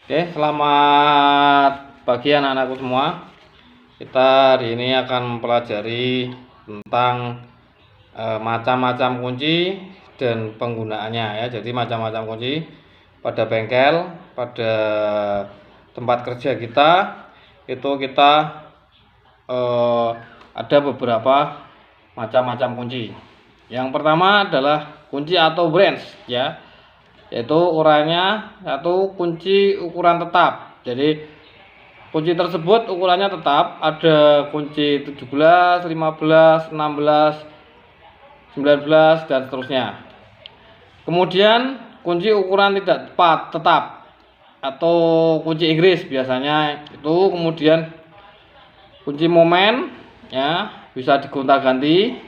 Oke, selamat pagi anak-anakku semua. Kita hari ini akan mempelajari tentang macam-macam kunci dan penggunaannya ya. Jadi macam-macam kunci pada bengkel, pada tempat kerja kita itu kita ada beberapa macam-macam kunci. Yang pertama adalah kunci atau branch ya, yaitu ukurannya satu kunci ukuran tetap. Jadi kunci tersebut ukurannya tetap, ada kunci 17, 15, 16, 19 dan seterusnya. Kemudian kunci ukuran tidak tetap atau kunci Inggris biasanya itu. Kemudian kunci momen ya, bisa digonta-ganti.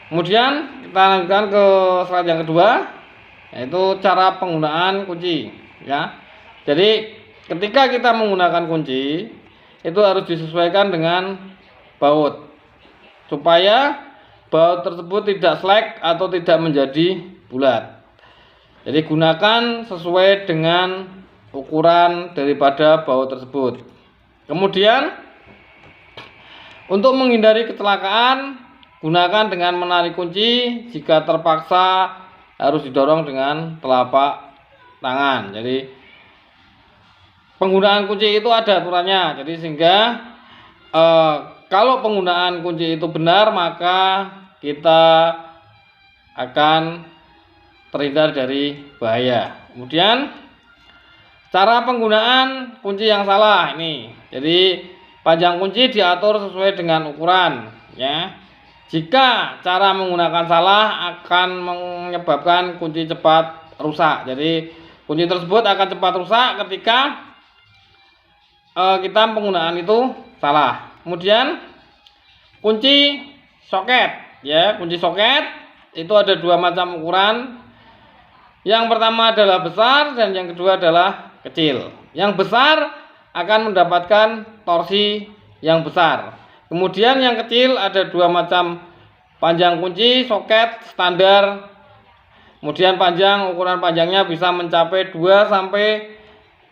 Kemudian kita lanjutkan ke slide yang kedua, yaitu cara penggunaan kunci ya. Jadi ketika kita menggunakan kunci itu harus disesuaikan dengan baut supaya baut tersebut tidak slack atau tidak menjadi bulat. Jadi gunakan sesuai dengan ukuran daripada baut tersebut. Kemudian untuk menghindari kecelakaan, gunakan dengan menarik kunci. Jika terpaksa harus didorong dengan telapak tangan. Jadi penggunaan kunci itu ada aturannya. Jadi sehingga kalau penggunaan kunci itu benar, maka kita akan terhindar dari bahaya. Kemudian cara penggunaan kunci yang salah ini. Jadi panjang kunci diatur sesuai dengan ukuran ya. Jika cara menggunakan salah akan menyebabkan kunci cepat rusak. Jadi kunci tersebut akan cepat rusak ketika kita penggunaan itu salah. Kemudian kunci soket ya, kunci soket itu ada dua macam ukuran. Yang pertama adalah besar dan yang kedua adalah kecil. Yang besar akan mendapatkan torsi yang besar. Kemudian yang kecil ada dua macam panjang kunci soket standar. Kemudian ukuran panjangnya bisa mencapai 2 sampai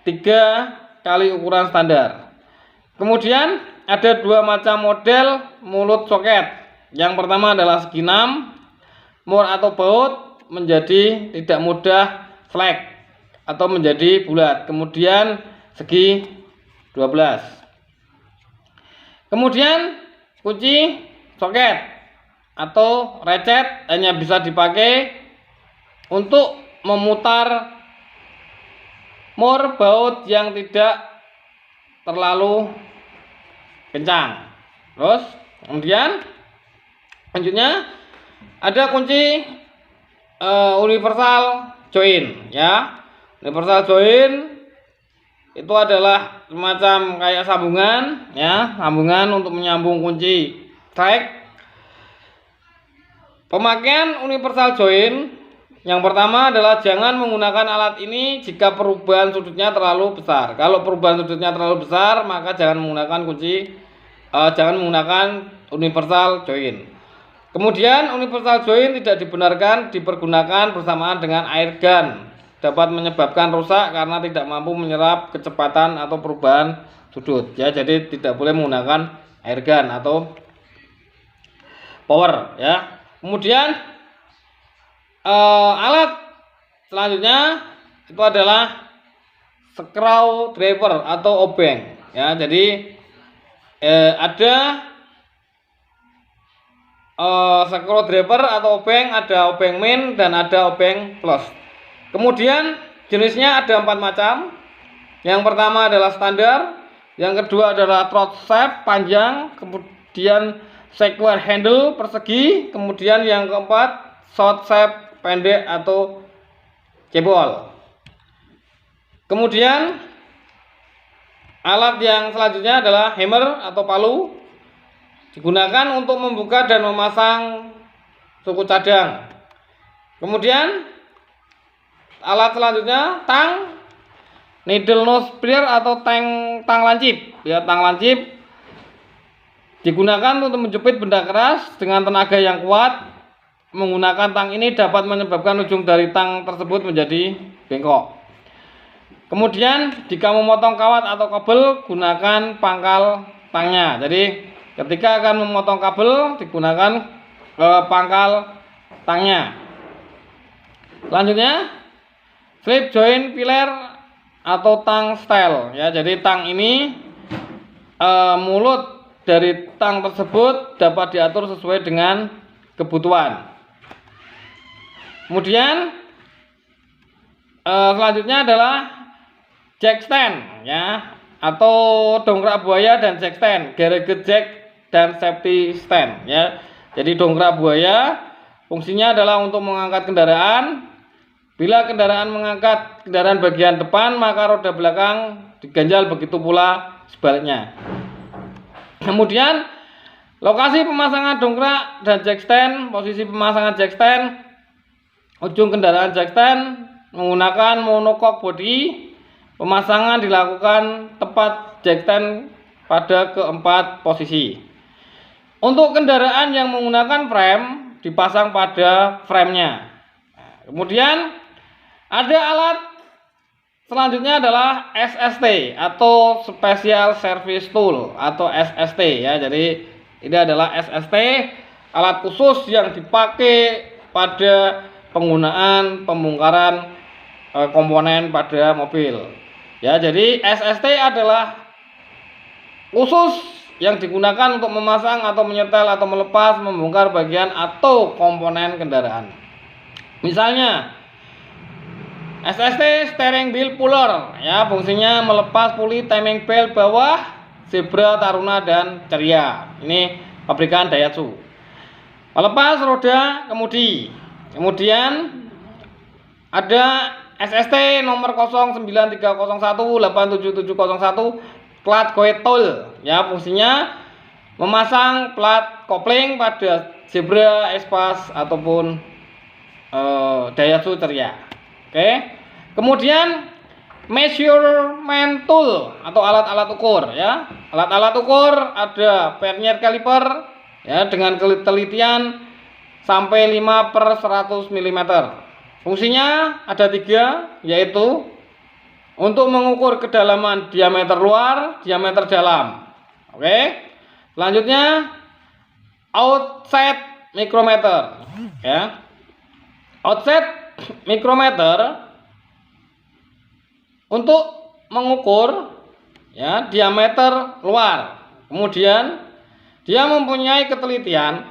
3 kali ukuran standar. Kemudian ada dua macam model mulut soket. Yang pertama adalah segi 6, mur atau baut menjadi tidak mudah slack atau menjadi bulat. Kemudian segi 12. Kemudian kunci soket atau recet hanya bisa dipakai untuk memutar mur baut yang tidak terlalu kencang. Terus kemudian selanjutnya ada kunci universal join ya. Universal join itu adalah semacam kayak sambungan ya, sambungan untuk menyambung kunci track. Pemakaian universal join yang pertama adalah jangan menggunakan alat ini jika perubahan sudutnya terlalu besar. Kalau perubahan sudutnya terlalu besar, maka jangan menggunakan universal join. Kemudian universal join tidak dibenarkan dipergunakan bersamaan dengan air gun. Dapat menyebabkan rusak karena tidak mampu menyerap kecepatan atau perubahan sudut ya. Jadi tidak boleh menggunakan air gun atau power ya. Kemudian alat selanjutnya itu adalah screwdriver atau obeng ya. Jadi ada screwdriver atau obeng, ada obeng min dan ada obeng plus. Kemudian jenisnya ada 4 macam. Yang pertama adalah standar, yang kedua adalah throat shaft panjang, kemudian square handle persegi, kemudian yang keempat short shaft pendek atau cebol. Kemudian alat yang selanjutnya adalah hammer atau palu, digunakan untuk membuka dan memasang suku cadang. Kemudian alat selanjutnya tang, needle nose plier atau tang lancip ya. Tang lancip digunakan untuk menjepit benda keras dengan tenaga yang kuat menggunakan tang ini dapat menyebabkan ujung dari tang tersebut menjadi bengkok. Kemudian jika memotong kawat atau kabel, gunakan pangkal tangnya. Jadi ketika akan memotong kabel, digunakan pangkal tangnya. Selanjutnya, slip joint filler atau tang style. Ya, jadi tang ini mulut dari tang tersebut dapat diatur sesuai dengan kebutuhan. Kemudian selanjutnya adalah jack stand, ya, atau dongkrak buaya dan jack stand, garage jack dan safety stand, ya. Jadi dongkrak buaya fungsinya adalah untuk mengangkat kendaraan. Bila kendaraan mengangkat kendaraan bagian depan, maka roda belakang diganjal, begitu pula sebaliknya. Kemudian lokasi pemasangan dongkrak dan jack stand, posisi pemasangan jack stand, ujung kendaraan jack stand menggunakan monocoque body. Pemasangan dilakukan tepat jack stand pada keempat posisi. Untuk kendaraan yang menggunakan frame dipasang pada framenya. Kemudian ada alat selanjutnya adalah SST atau Special Service Tool atau SST, ya. Jadi ini adalah SST, alat khusus yang dipakai pada penggunaan pembongkaran komponen pada mobil. Ya, jadi SST adalah khusus yang digunakan untuk memasang atau menyetel atau melepas, membongkar bagian atau komponen kendaraan. Misalnya SST steering wheel puller, ya, fungsinya melepas puli timing belt bawah Zebra, Taruna, dan Ceria. Ini pabrikan Daihatsu. Melepas roda kemudi. Kemudian ada SST nomor 09301877701 plat goetol, ya, fungsinya memasang plat kopling pada Zebra, Espas ataupun Daihatsu Ceria. Oke. Kemudian measurement tool atau alat-alat ukur, ya. Alat-alat ukur ada vernier caliper, ya, dengan ketelitian sampai 5/100 mm. Fungsinya ada 3, yaitu untuk mengukur kedalaman diameter luar, diameter dalam. Oke. Selanjutnya offset micrometer, ya. Offset micrometer untuk mengukur, ya, diameter luar. Kemudian dia mempunyai ketelitian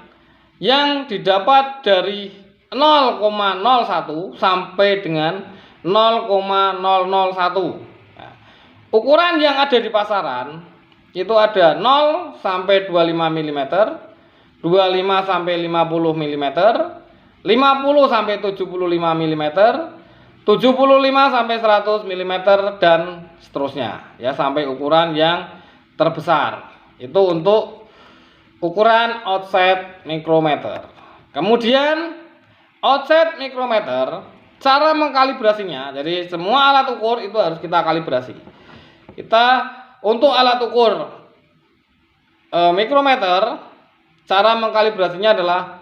yang didapat dari 0,01 sampai dengan 0,001. Nah, ukuran yang ada di pasaran itu ada 0 sampai 25 mm, 25 sampai 50 mm, 50 sampai 75 mm, 75 sampai 100 mm, dan seterusnya, ya, sampai ukuran yang terbesar. Itu untuk ukuran offset micrometer. Kemudian offset micrometer, cara mengkalibrasinya. Jadi semua alat ukur itu harus kita kalibrasi. Kita untuk alat ukur mikrometer, cara mengkalibrasinya adalah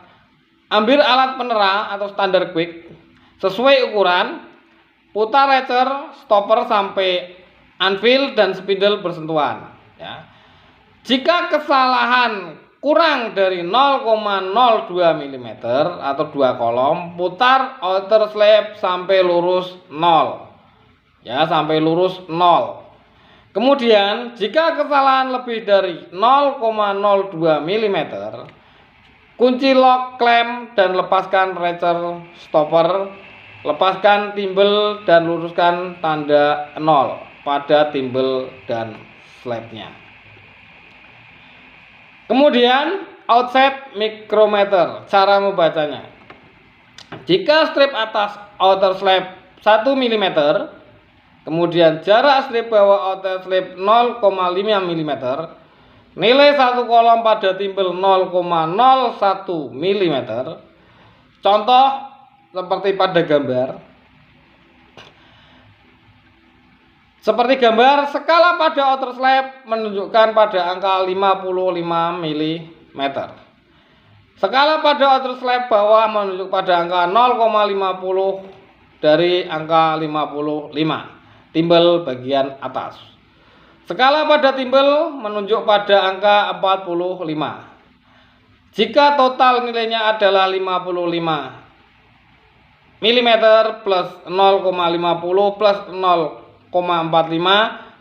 ambil alat penera atau standar quick sesuai ukuran, putar ratchet, stopper sampai anvil dan spindle bersentuhan, ya. Jika kesalahan kurang dari 0,02 mm atau 2 kolom, putar outer slab sampai lurus 0, ya, sampai lurus 0. Kemudian jika kesalahan lebih dari 0,02 mm, kunci lock clamp dan lepaskan ratchet stopper, lepaskan timbel dan luruskan tanda 0 pada timbel dan slabnya. Kemudian offset micrometer, cara membacanya. Jika strip atas outer slab 1 mm, kemudian jarak strip bawah outer slab 0,5 mm, nilai satu kolom pada timbel 0,01 mm. Contoh seperti pada gambar. Seperti gambar, skala pada outer slab menunjukkan pada angka 55 mm. Skala pada outer slab bawah menunjuk pada angka 0,50 dari angka 55, timbal bagian atas. Skala pada timbal menunjuk pada angka 45. Jika total nilainya adalah 55 mm plus 0,50 plus 0,45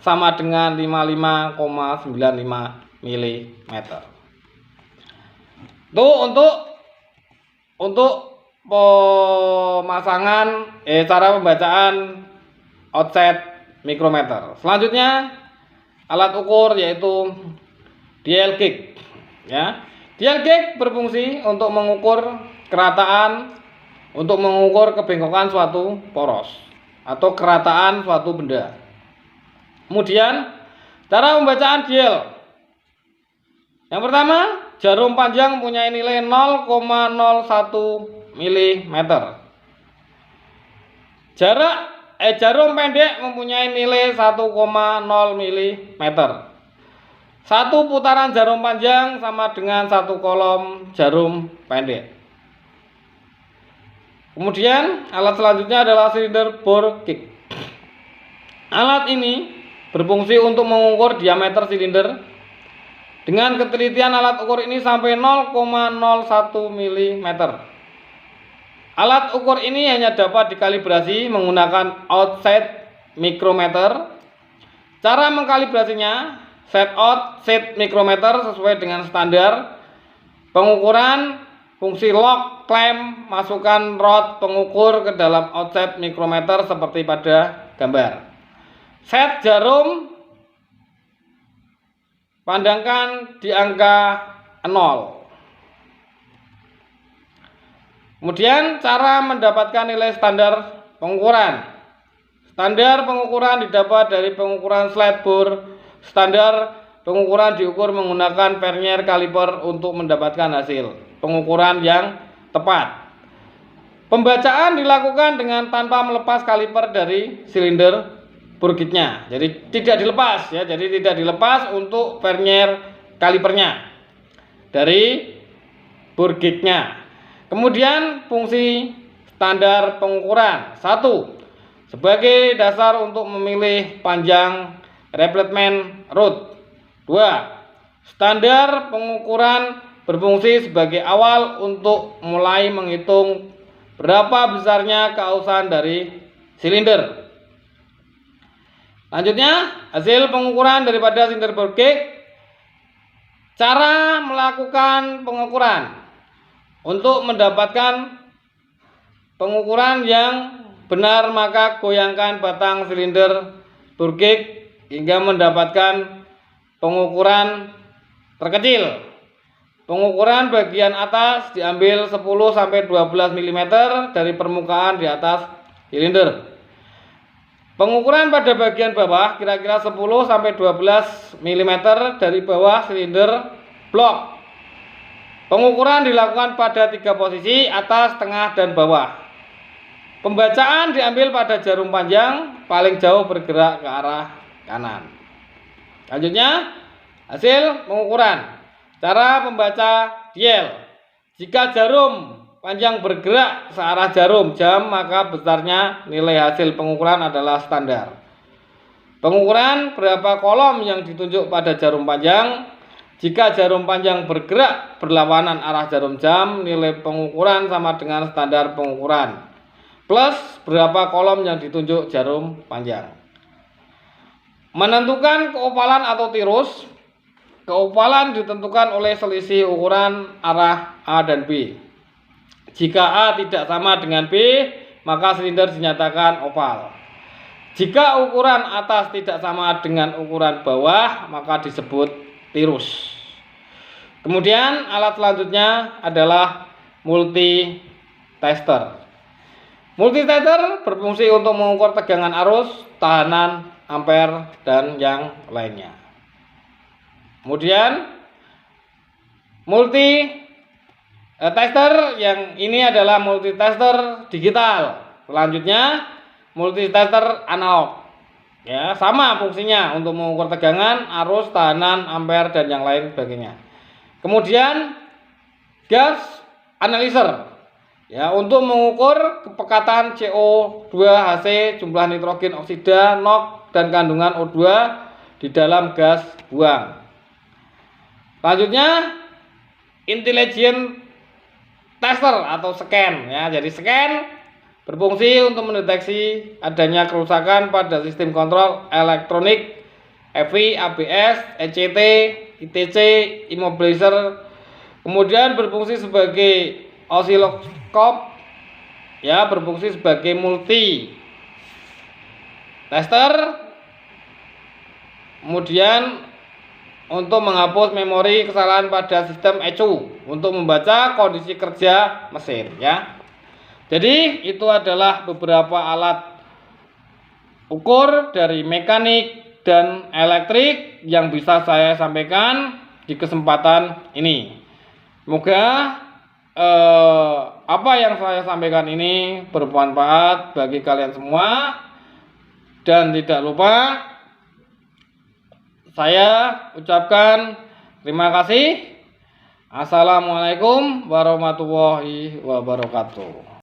sama dengan 55,95 mm. Itu untuk pemasangan cara pembacaan offset mikrometer. Selanjutnya alat ukur yaitu dial gauge ya. Dial gauge berfungsi untuk mengukur kerataan, untuk mengukur kebengkokan suatu poros atau kerataan suatu benda. Kemudian cara pembacaan dial. Yang pertama, jarum panjang mempunyai nilai 0,01 mm. Jarum pendek mempunyai nilai 1,0 mm. Satu putaran jarum panjang sama dengan satu kolom jarum pendek. Kemudian alat selanjutnya adalah silinder bore gauge. Alat ini berfungsi untuk mengukur diameter silinder. Dengan ketelitian alat ukur ini sampai 0,01 mm. Alat ukur ini hanya dapat dikalibrasi menggunakan offset mikrometer. Cara mengkalibrasinya, set out set mikrometer sesuai dengan standar. Pengukuran fungsi lock clamp, masukkan rod pengukur ke dalam offset mikrometer seperti pada gambar. Set jarum pandangkan di angka 0. Kemudian cara mendapatkan nilai standar pengukuran. Standar pengukuran didapat dari pengukuran slide bore. Standar pengukuran diukur menggunakan vernier caliper untuk mendapatkan hasil pengukuran yang tepat. Pembacaan dilakukan dengan tanpa melepas kaliper dari silinder bore gauge-nya. Jadi tidak dilepas ya, jadi tidak dilepas untuk vernier kalipernya dari bore gauge-nya. Kemudian fungsi standar pengukuran. 1. Sebagai dasar untuk memilih panjang replacement rod. 2. Standar pengukuran berfungsi sebagai awal untuk mulai menghitung berapa besarnya keausan dari silinder. Selanjutnya, hasil pengukuran daripada silinder bore gauge. Cara melakukan pengukuran. Untuk mendapatkan pengukuran yang benar, maka goyangkan batang silinder bore gauge hingga mendapatkan pengukuran terkecil. Pengukuran bagian atas diambil 10-12 mm dari permukaan di atas silinder. Pengukuran pada bagian bawah kira-kira 10-12 mm dari bawah silinder blok. Pengukuran dilakukan pada 3 posisi, atas, tengah, dan bawah. Pembacaan diambil pada jarum panjang paling jauh bergerak ke arah kanan. Selanjutnya, hasil pengukuran. Cara membaca dial. Jika jarum panjang bergerak searah jarum jam, maka besarnya nilai hasil pengukuran adalah standar. Pengukuran berapa kolom yang ditunjuk pada jarum panjang. Jika jarum panjang bergerak berlawanan arah jarum jam, nilai pengukuran sama dengan standar pengukuran plus berapa kolom yang ditunjuk jarum panjang. Menentukan keovalan atau tirus. Keovalan ditentukan oleh selisih ukuran arah A dan B. Jika A tidak sama dengan B, maka silinder dinyatakan oval. Jika ukuran atas tidak sama dengan ukuran bawah, maka disebut tirus. Kemudian alat selanjutnya adalah multitester. Multitester berfungsi untuk mengukur tegangan arus, tahanan, ampere, dan yang lainnya. Kemudian multitester yang ini adalah multitester digital. Selanjutnya multitester analog. Ya, sama fungsinya untuk mengukur tegangan, arus, tahanan, ampere, dan yang lain sebagainya. Kemudian gas analyzer ya untuk mengukur kepekatan CO2 Hc, jumlah nitrogen oksida, NOx dan kandungan O2 di dalam gas buang. Selanjutnya intelligent tester atau scan ya. Jadi scan berfungsi untuk mendeteksi adanya kerusakan pada sistem kontrol elektronik EV, ABS, ECT, ITC, immobilizer. Kemudian berfungsi sebagai osiloskop ya, berfungsi sebagai multi tester. Kemudian untuk menghapus memori kesalahan pada sistem ECU untuk membaca kondisi kerja mesin ya. Jadi itu adalah beberapa alat ukur dari mekanik dan elektrik yang bisa saya sampaikan di kesempatan ini. Semoga apa yang saya sampaikan ini bermanfaat bagi kalian semua, dan tidak lupa saya ucapkan terima kasih. Assalamualaikum warahmatullahi wabarakatuh.